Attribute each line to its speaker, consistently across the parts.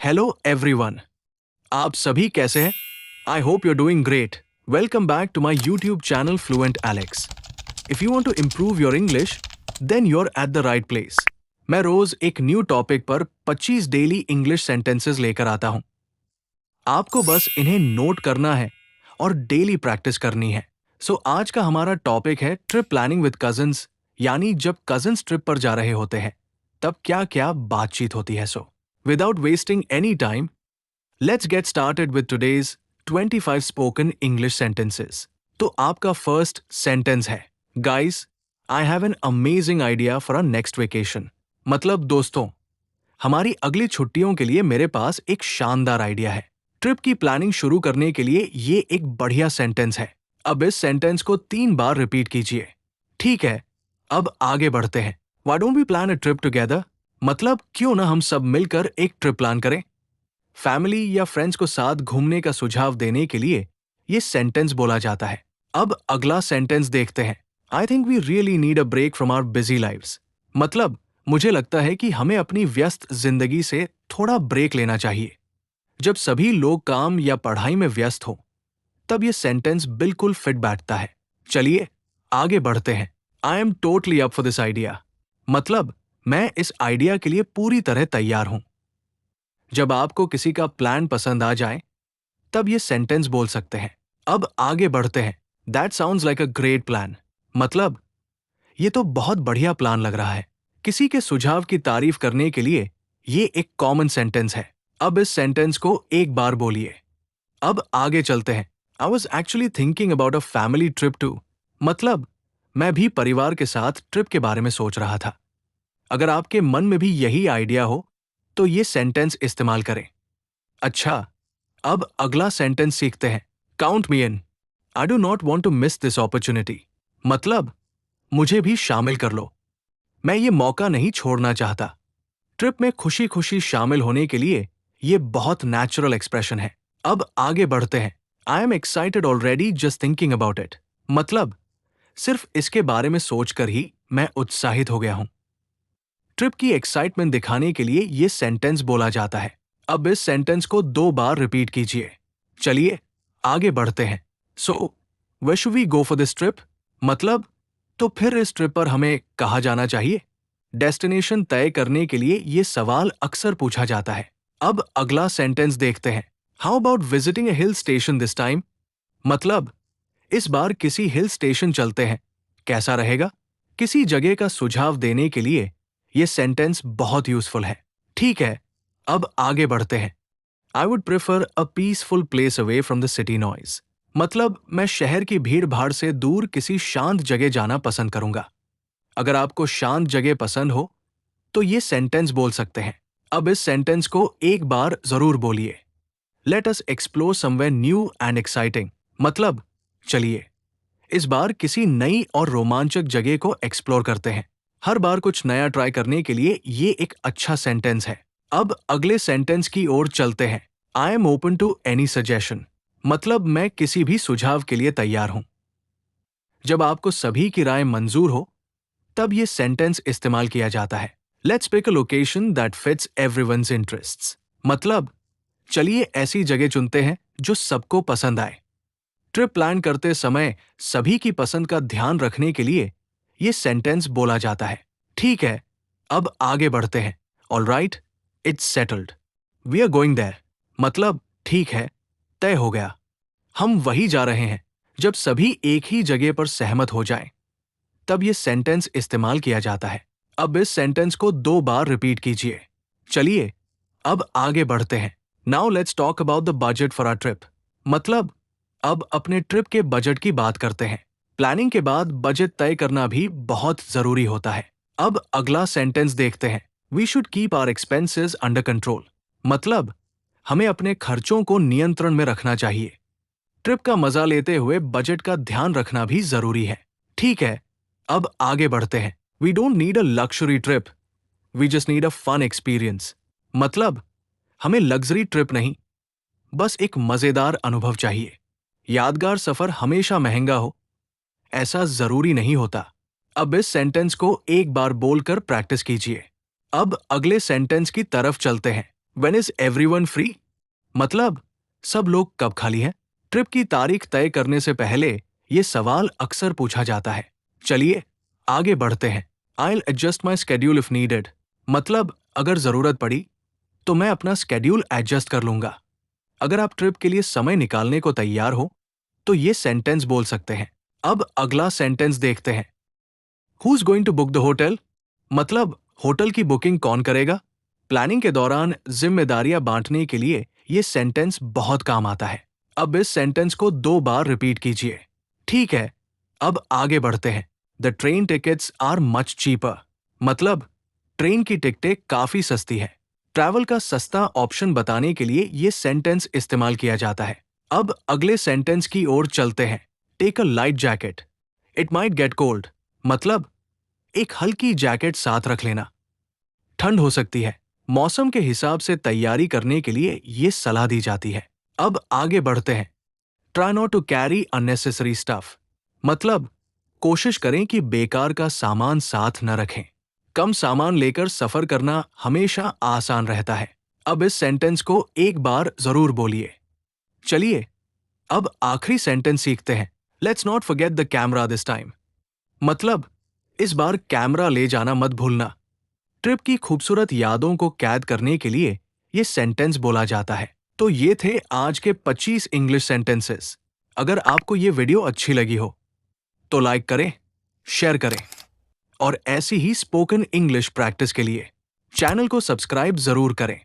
Speaker 1: Hello everyone, आप सभी कैसे हैं? I hope you are doing great. Welcome back to my YouTube channel Fluent Alex. If you want to improve your English then you are at the right place. मैं रोज एक new topic पर 25 daily English sentences लेकर आता हूं। आपको बस इन्हें नोट करना है और डेली प्रैक्टिस करनी है। सो आज का हमारा टॉपिक है ट्रिप प्लानिंग विद कजिन्स, यानी जब कजिन्स ट्रिप पर जा रहे होते हैं तब क्या क्या बातचीत होती है। So without wasting any time, let's get started with today's 25 spoken English sentences. तो आपका फर्स्ट सेंटेंस है, guys I have an amazing idea for a next vacation. मतलब दोस्तों, हमारी अगली छुट्टियों के लिए मेरे पास एक शानदार आइडिया है। ट्रिप की प्लानिंग शुरू करने के लिए ये एक बढ़िया सेंटेंस है। अब इस सेंटेंस को 3 बार रिपीट कीजिए। ठीक है, अब आगे बढ़ते हैं। Why don't we plan a trip together? मतलब क्यों ना हम सब मिलकर एक ट्रिप प्लान करें। फैमिली या फ्रेंड्स को साथ घूमने का सुझाव देने के लिए ये सेंटेंस बोला जाता है। अब अगला सेंटेंस देखते हैं। I think we really need a break from our busy lives. मतलब मुझे लगता है कि हमें अपनी व्यस्त जिंदगी से थोड़ा ब्रेक लेना चाहिए। जब सभी लोग काम या पढ़ाई में व्यस्त हो तब ये सेंटेंस बिल्कुल फिट बैठता है। चलिए आगे बढ़ते हैं। I am totally up for this idea. मतलब मैं इस आइडिया के लिए पूरी तरह तैयार हूं। जब आपको किसी का प्लान पसंद आ जाए तब ये सेंटेंस बोल सकते हैं। अब आगे बढ़ते हैं। That sounds like a great plan. मतलब ये तो बहुत बढ़िया प्लान लग रहा है। किसी के सुझाव की तारीफ करने के लिए ये एक कॉमन सेंटेंस है। अब इस सेंटेंस को एक बार बोलिए। अब आगे चलते हैं। I was actually thinking about a family trip too. मतलब मैं भी परिवार के साथ ट्रिप के बारे में सोच रहा था। अगर आपके मन में भी यही आइडिया हो तो ये सेंटेंस इस्तेमाल करें। अच्छा, अब अगला सेंटेंस सीखते हैं। Count me in. I do not want to miss this opportunity. मतलब मुझे भी शामिल कर लो, मैं ये मौका नहीं छोड़ना चाहता। ट्रिप में खुशी खुशी शामिल होने के लिए ये बहुत नेचुरल एक्सप्रेशन है। अब आगे बढ़ते हैं। I am excited already just thinking about it. मतलब सिर्फ इसके बारे में सोचकर ही मैं उत्साहित हो गया हूं। ट्रिप की एक्साइटमेंट दिखाने के लिए ये सेंटेंस बोला जाता है। अब इस सेंटेंस को 2 बार रिपीट कीजिए। चलिए आगे बढ़ते हैं। So where should we go for this trip? मतलब तो फिर इस ट्रिप पर हमें कहाँ जाना चाहिए? डेस्टिनेशन तय करने के लिए ये सवाल अक्सर पूछा जाता है। अब अगला सेंटेंस देखते हैं। How about visiting A hill station this time? मतलब इस बार किसी हिल स्टेशन चलते हैं, कैसा रहेगा? किसी जगह का सुझाव देने के लिए ये सेंटेंस बहुत यूजफुल है। ठीक है, अब आगे बढ़ते हैं। I would prefer a peaceful place away from the city noise. मतलब मैं शहर की भीड़ भाड़ से दूर किसी शांत जगह जाना पसंद करूंगा। अगर आपको शांत जगह पसंद हो तो ये सेंटेंस बोल सकते हैं। अब इस सेंटेंस को एक बार जरूर बोलिए। Let us explore somewhere new and exciting. मतलब चलिए इस बार किसी नई और रोमांचक जगह को एक्सप्लोर करते हैं। हर बार कुछ नया ट्राई करने के लिए ये एक अच्छा सेंटेंस है। अब अगले सेंटेंस की ओर चलते हैं। I am open to any suggestion. मतलब मैं किसी भी सुझाव के लिए तैयार हूं। जब आपको सभी की राय मंजूर हो तब ये सेंटेंस इस्तेमाल किया जाता है। Let's pick a location that fits everyone's interests. मतलब चलिए ऐसी जगह चुनते हैं जो सबको पसंद आए। ट्रिप प्लान करते समय सभी की पसंद का ध्यान रखने के लिए ये सेंटेंस बोला जाता है। ठीक है, अब आगे बढ़ते हैं। Alright, it's settled, we are going there. मतलब ठीक है, तय हो गया, हम वही जा रहे हैं। जब सभी एक ही जगह पर सहमत हो जाएं, तब ये सेंटेंस इस्तेमाल किया जाता है। अब इस सेंटेंस को 2 बार रिपीट कीजिए। चलिए अब आगे बढ़ते हैं। Now let's talk about the budget for our trip. मतलब अब अपने ट्रिप के बजट की बात करते हैं। प्लानिंग के बाद बजट तय करना भी बहुत जरूरी होता है। अब अगला सेंटेंस देखते हैं। We should keep our expenses under control. मतलब हमें अपने खर्चों को नियंत्रण में रखना चाहिए। ट्रिप का मजा लेते हुए बजट का ध्यान रखना भी जरूरी है। ठीक है, अब आगे बढ़ते हैं। We don't need a luxury trip, we just need a fun experience. मतलब हमें लग्जरी ट्रिप नहीं, बस एक मजेदार अनुभव चाहिए। यादगार सफर हमेशा महंगा हो ऐसा जरूरी नहीं होता। अब इस सेंटेंस को एक बार बोलकर प्रैक्टिस कीजिए। अब अगले सेंटेंस की तरफ चलते हैं। When is everyone free? मतलब सब लोग कब खाली हैं? ट्रिप की तारीख तय करने से पहले ये सवाल अक्सर पूछा जाता है। चलिए आगे बढ़ते हैं। I'll adjust my schedule if needed. मतलब अगर जरूरत पड़ी तो मैं अपना स्केड्यूल एडजस्ट कर लूंगा। अगर आप ट्रिप के लिए समय निकालने को तैयार हो तो ये सेंटेंस बोल सकते हैं। अब अगला सेंटेंस देखते हैं। Who's going to book the hotel? मतलब होटल की बुकिंग कौन करेगा? प्लानिंग के दौरान जिम्मेदारियां बांटने के लिए ये सेंटेंस बहुत काम आता है। अब इस सेंटेंस को 2 बार रिपीट कीजिए। ठीक है, अब आगे बढ़ते हैं। The train tickets are much cheaper. मतलब ट्रेन की टिकटें काफी सस्ती है। ट्रैवल का सस्ता ऑप्शन बताने के लिए ये सेंटेंस इस्तेमाल किया जाता है। अब अगले सेंटेंस की ओर चलते हैं। Take a light jacket, it might get cold. मतलब एक हल्की जैकेट साथ रख लेना, ठंड हो सकती है। मौसम के हिसाब से तैयारी करने के लिए ये सलाह दी जाती है। अब आगे बढ़ते हैं। Try not to carry unnecessary stuff. मतलब कोशिश करें कि बेकार का सामान साथ न रखें। कम सामान लेकर सफर करना हमेशा आसान रहता है। अब इस सेंटेंस को एक बार जरूर बोलिए। चलिए अब आखिरी सेंटेंस सीखते हैं। Let's not forget the camera this time. मतलब इस बार कैमरा ले जाना मत भूलना। ट्रिप की खूबसूरत यादों को कैद करने के लिए ये सेंटेंस बोला जाता है। तो ये थे आज के 25 इंग्लिश सेंटेंसेस। अगर आपको ये वीडियो अच्छी लगी हो तो लाइक करें, शेयर करें और ऐसी ही स्पोकन इंग्लिश प्रैक्टिस के लिए चैनल को सब्सक्राइब जरूर करें।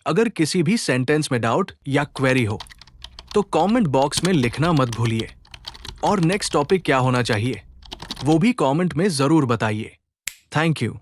Speaker 1: अगर किसी भी सेंटेंस में डाउट या क्वेरी हो तो कमेंट बॉक्स में लिखना मत भूलिए। और नेक्स्ट टॉपिक क्या होना चाहिए वो भी कमेंट में जरूर बताइए। Thank you.